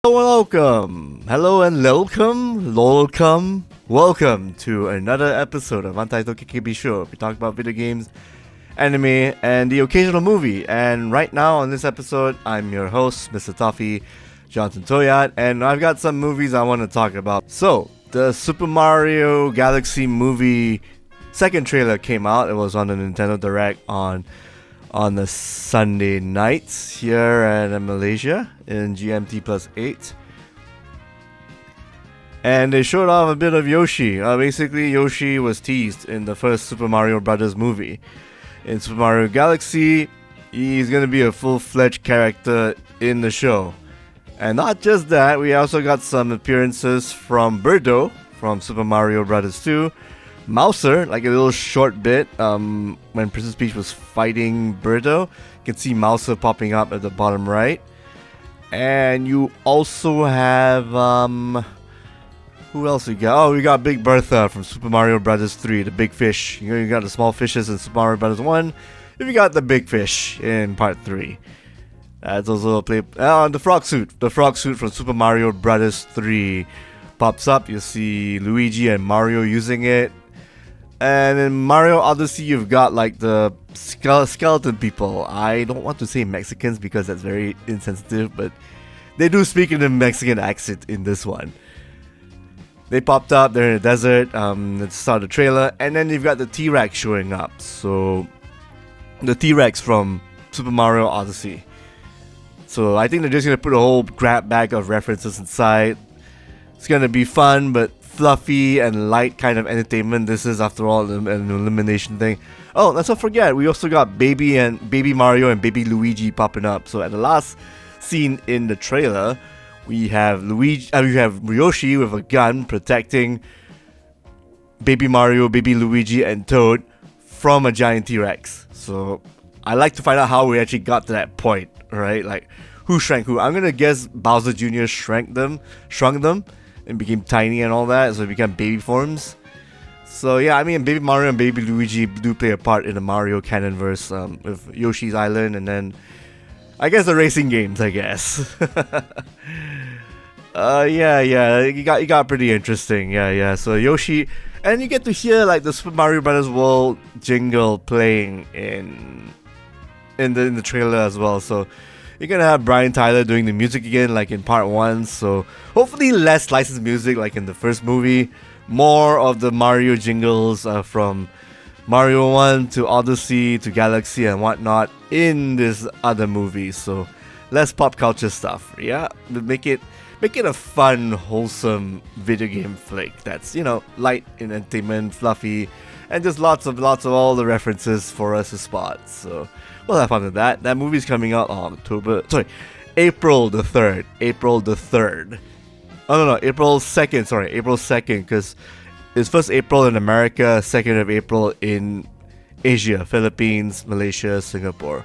Hello and welcome to another episode of Untitled KKB Show. We talk about video games, anime, and the occasional movie. And right now on this episode, I'm your host, Mr. Toffee, Johnson Toyat, and I've got some movies I want to talk about. So, the Super Mario Galaxy movie second trailer came out. It was on the Nintendo Direct on the Sunday nights here in Malaysia in GMT plus 8. And they showed off a bit of Yoshi. Basically, Yoshi was teased in the first Super Mario Brothers movie. In Super Mario Galaxy, he's going to be a full-fledged character in the show. And not just that, we also got some appearances from Birdo from Super Mario Brothers 2. Mouser, like a little short bit, when Princess Peach was fighting Birdo. You can see Mouser popping up at the bottom right. And you also have, who else we got? Oh, we got Big Bertha from Super Mario Brothers 3, the big fish. You got the small fishes in Super Mario Brothers 1. If you got the big fish in part 3. That's also a play. The frog suit. The frog suit from Super Mario Brothers 3 pops up. You see Luigi and Mario using it. And in Mario Odyssey, you've got like the skeleton people. I don't want to say Mexicans because that's very insensitive, but they do speak in a Mexican accent in this one. They popped up, they're in the desert, at the start of the trailer, and then you've got the T-Rex showing up. So, the T-Rex from Super Mario Odyssey. So, I think they're just gonna put a whole grab bag of references inside. It's gonna be fun, but fluffy and light kind of entertainment. This is, after all, an elimination thing. Oh, let's not forget, we also got Baby Mario and Baby Luigi popping up. So at the last scene in the trailer, we have Yoshi with a gun protecting Baby Mario, Baby Luigi, and Toad from a giant T-Rex. So I like to find out how we actually got to that point, right? Like, who shrank who? I'm gonna guess Bowser Jr. shrunk them, and became tiny and all that, so it became baby forms. So yeah, I mean, Baby Mario and Baby Luigi do play a part in the Mario canon verse, with Yoshi's Island, and then I guess the racing games, I guess. You got pretty interesting. Yeah. So Yoshi, and you get to hear like the Super Mario Brothers World jingle playing in the trailer as well. So you're gonna have Brian Tyler doing the music again, like in part 1. So hopefully less licensed music like in the first movie. More of the Mario jingles from Mario 1 to Odyssey to Galaxy and whatnot in this other movie. So less pop culture stuff. Yeah, make it a fun, wholesome video game flick that's, light in entertainment, fluffy, and just lots of all the references for us to spot. So we'll have fun with that. That movie's coming out on April the 3rd. April 2nd, because it's 1st April in America, 2nd of April in Asia, Philippines, Malaysia, Singapore.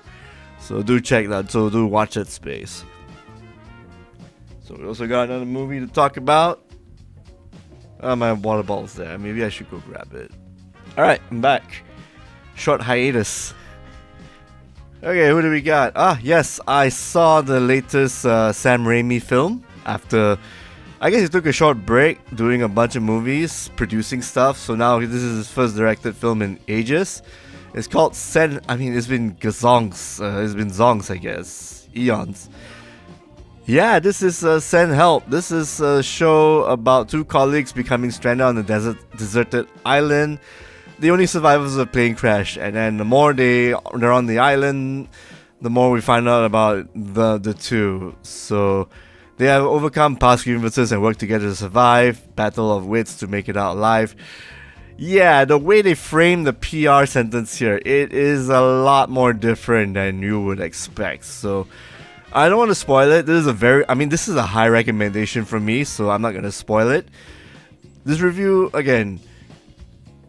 So do check that, so do watch that space. So we also got another movie to talk about. My water bottle's there, maybe I should go grab it. Alright, I'm back. Short hiatus. Okay, who do we got? Yes, I saw the latest Sam Raimi film after, I guess he took a short break doing a bunch of movies, producing stuff. So now this is his first directed film in ages. It's called it's been zongs, I guess, eons. Yeah, this is Send Help. This is a show about two colleagues becoming stranded on a deserted island. The only survivors of a plane crash, and then the more they're on the island, the more we find out about the two. So they have overcome past grievances and work together to survive. Battle of wits to make it out alive. Yeah, the way they frame the PR sentence here, it is a lot more different than you would expect. So I don't want to spoil it. This is a high recommendation from me, so I'm not gonna spoil it. This review again.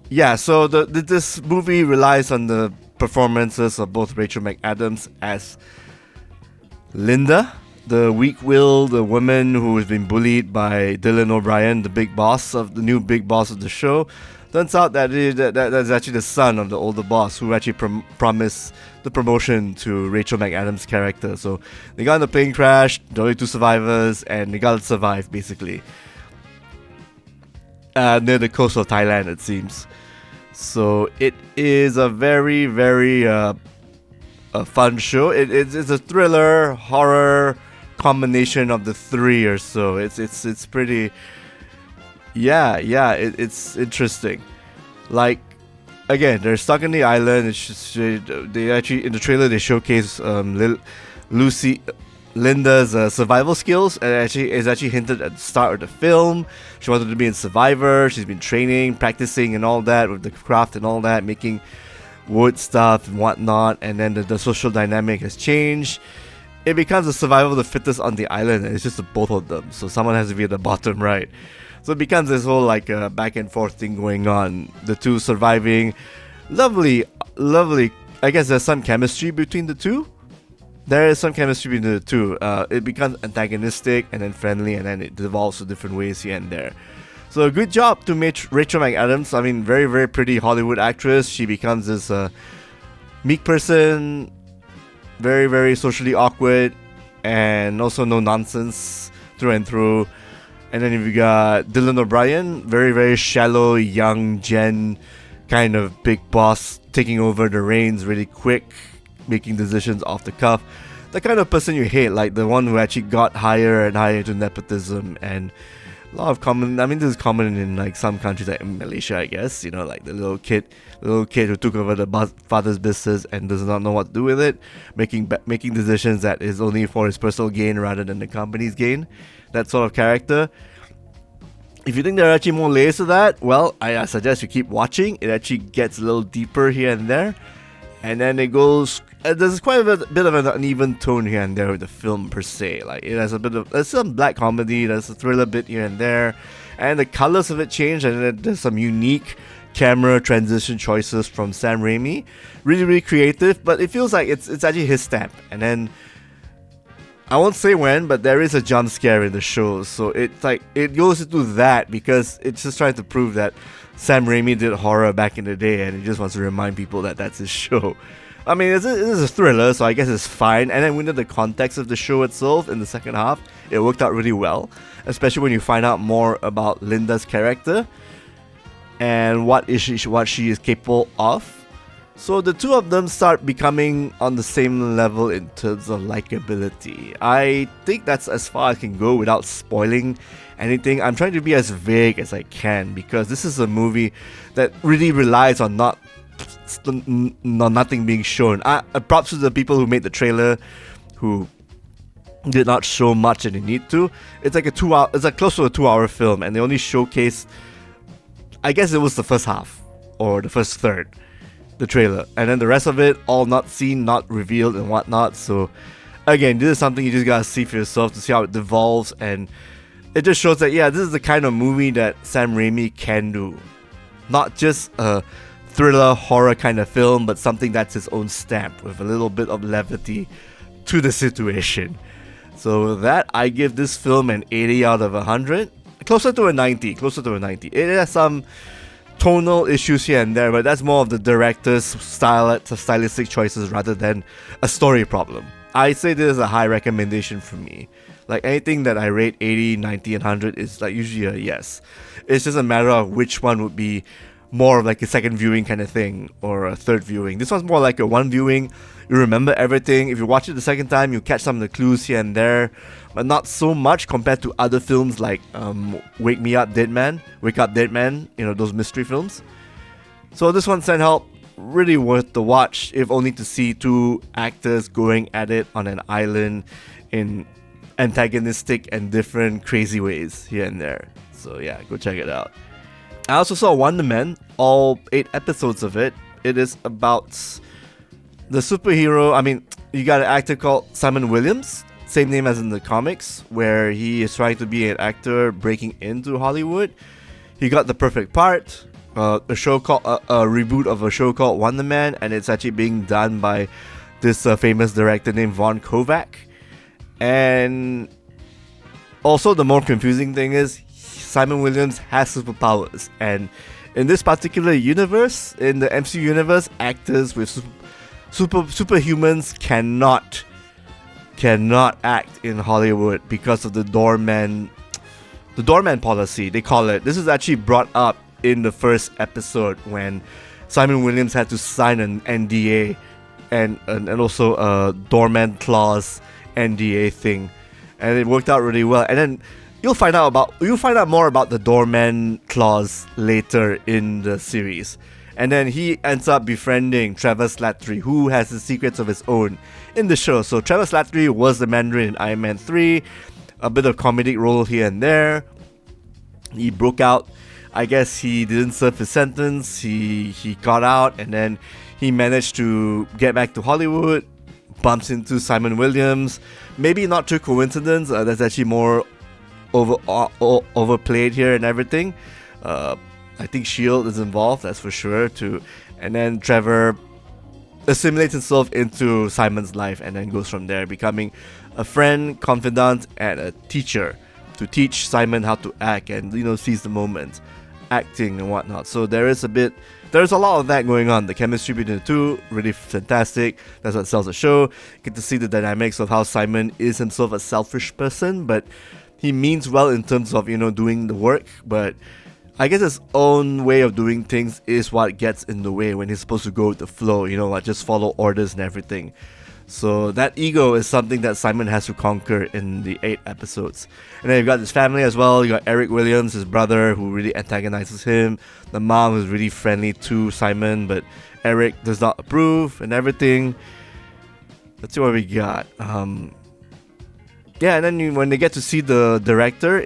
Yeah, so this movie relies on the performances of both Rachel McAdams as Linda, the weak-willed woman who has been bullied by Dylan O'Brien, the new big boss of the show, Turns out that's actually the son of the older boss who actually promised the promotion to Rachel McAdams' character. So they got in the plane crash, the only two survivors, and they gotta survive basically. Near the coast of Thailand, it seems. So it is a very, very a fun show. It's a thriller, horror combination of the three or so. It's pretty. It's interesting. Like, again, they're stuck in the island. It's just, they actually in the trailer they showcase Linda's survival skills, and is actually hinted at the start of the film. She wanted to be in Survivor. She's been training, practicing, and all that with the craft and all that, making wood stuff and whatnot. And then the social dynamic has changed. It becomes a survival of the fittest on the island, and it's just the both of them. So someone has to be at the bottom right. So it becomes this whole like back and forth thing going on. The two surviving. Lovely. I guess there's some chemistry between the two. There is some chemistry between the two. It becomes antagonistic and then friendly, and then it devolves to different ways here and there. So good job to Rachel McAdams. I mean, very, very pretty Hollywood actress. She becomes this meek person, very, very socially awkward, and also no nonsense through and through. And then you got Dylan O'Brien, very, very shallow, young gen, kind of big boss, taking over the reins really quick, making decisions off the cuff. The kind of person you hate, like the one who actually got higher and higher into nepotism, and a lot of common. I mean, this is common in like some countries, like in Malaysia, I guess. You know, like the little kid who took over the father's business and does not know what to do with it, making decisions that is only for his personal gain rather than the company's gain. That sort of character. If you think there are actually more layers to that, well, I suggest you keep watching. It actually gets a little deeper here and there, and then it goes. There's quite a bit of an uneven tone here and there with the film per se. Like it has there's some black comedy, there's a thriller bit here and there, and the colors of it change, and then there's some unique camera transition choices from Sam Raimi. Really, really creative, but it feels like it's actually his stamp. And then I won't say when, but there is a jump scare in the show, so it's like it goes into that because it's just trying to prove that Sam Raimi did horror back in the day, and he just wants to remind people that that's his show. I mean, it is a thriller, so I guess it's fine. And then within the context of the show itself, in the second half, it worked out really well, especially when you find out more about Linda's character and what she is capable of. So the two of them start becoming on the same level in terms of likability. I think that's as far as I can go without spoiling anything. I'm trying to be as vague as I can because this is a movie that really relies on nothing being shown. Props to the people who made the trailer, who did not show much and they need to. It's like it's like close to a 2-hour film, and they only showcased, I guess it was the first half or the first third, the trailer, and then the rest of it all not seen, not revealed and whatnot. So again, this is something you just gotta see for yourself to see how it devolves, and it just shows that this is the kind of movie that Sam Raimi can do. Not just a thriller horror kind of film, but something that's his own stamp with a little bit of levity to the situation. So with that, I give this film an 80 out of 100, closer to a 90. It has some tonal issues here and there, but that's more of the director's stylistic choices rather than a story problem. I say this is a high recommendation for me. Like anything that I rate 80, 90, and 100 is like usually a yes. It's just a matter of which one would be more of like a second viewing kind of thing or a third viewing. This one's more like a one viewing. You remember everything. If you watch it the second time, you catch some of the clues here and there, but not so much compared to other films like Wake Up Dead Man, you know, those mystery films. So this one, Send Help, really worth the watch, if only to see two actors going at it on an island in antagonistic and different crazy ways here and there. So yeah, go check it out. I also saw Wonder Man, all 8 episodes of it. It is about the superhero. I mean, you got an actor called Simon Williams, same name as in the comics, where he is trying to be an actor breaking into Hollywood. He got the perfect part. A reboot of a show called Wonder Man, and it's actually being done by this famous director named Von Kovac. And also, the more confusing thing is, Simon Williams has superpowers, and in this particular universe, in the MCU universe, actors with superhumans cannot act in Hollywood because of the doorman policy, they call it. This is actually brought up in the first episode when Simon Williams had to sign an NDA and also a doorman clause NDA thing, and it worked out really well. And then you'll find out more about the doorman clause later in the series. And then he ends up befriending Trevor Slattery, who has the secrets of his own in the show. So Trevor Slattery was the Mandarin in Iron Man 3, a bit of comedic role here and there. He broke out. I guess he didn't serve his sentence. He got out, and then he managed to get back to Hollywood, bumps into Simon Williams. Maybe not through coincidence. That's actually more overplayed here and everything. I think S.H.I.E.L.D. is involved, that's for sure, too. And then Trevor assimilates himself into Simon's life and then goes from there, becoming a friend, confidant, and a teacher to teach Simon how to act and, seize the moment, acting and whatnot. So there's a lot of that going on. The chemistry between the two, really fantastic. That's what sells the show. Get to see the dynamics of how Simon is himself a selfish person, but he means well in terms of, doing the work, but I guess his own way of doing things is what gets in the way when he's supposed to go with the flow, just follow orders and everything. So that ego is something that Simon has to conquer in the 8 episodes. And then you've got his family as well. You got Eric Williams, his brother, who really antagonizes him. The mom who's really friendly to Simon, but Eric does not approve and everything. Let's see what we got. Yeah, and then when they get to see the director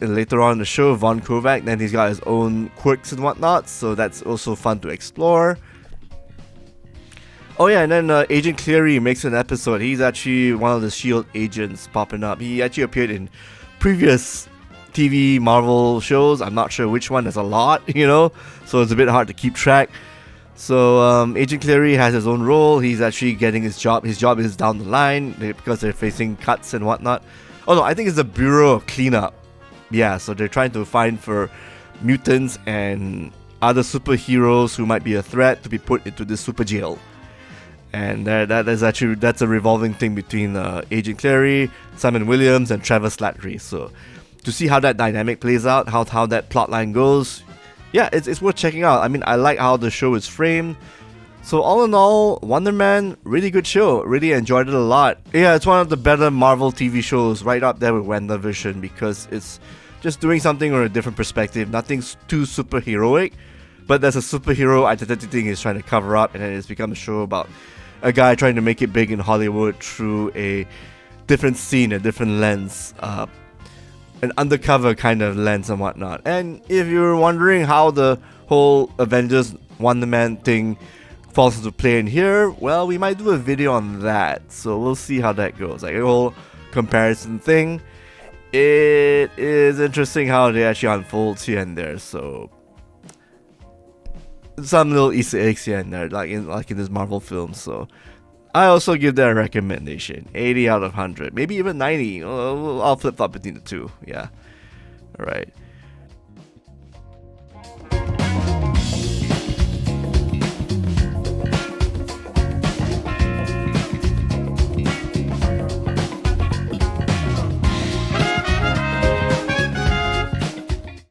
later on in the show, Von Kovac, then he's got his own quirks and whatnot, so that's also fun to explore. Oh yeah, and then Agent Cleary makes an episode. He's actually one of the S.H.I.E.L.D. agents popping up. He actually appeared in previous TV Marvel shows. I'm not sure which one. There's a lot, so it's a bit hard to keep track. So Agent Cleary has his own role. He's actually getting his job. His job is down the line because they're facing cuts and whatnot. Oh no, I think it's the Bureau of Cleanup. Yeah, so they're trying to find for mutants and other superheroes who might be a threat to be put into this super jail. And that's a revolving thing between Agent Cleary, Simon Williams, and Trevor Slattery. So to see how that dynamic plays out, how that plotline goes, yeah, it's worth checking out. I mean, I like how the show is framed. So all in all, Wonder Man, really good show. Really enjoyed it a lot. Yeah, it's one of the better Marvel TV shows, right up there with WandaVision, because it's just doing something from a different perspective. Nothing's too superheroic, but there's a superhero identity thing he's trying to cover up, and then it's become a show about a guy trying to make it big in Hollywood through a different scene, a different lens, an undercover kind of lens and whatnot. And if you're wondering how the whole Avengers Wonder Man thing falls into play in here, well, we might do a video on that, so we'll see how that goes. Like a whole comparison thing. It is interesting how they actually unfolds here and there, so some little Easter eggs here and there, like in this Marvel film. So I also give that a recommendation, 80 out of 100, maybe even 90. I'll flip flop between the two. Yeah, all right.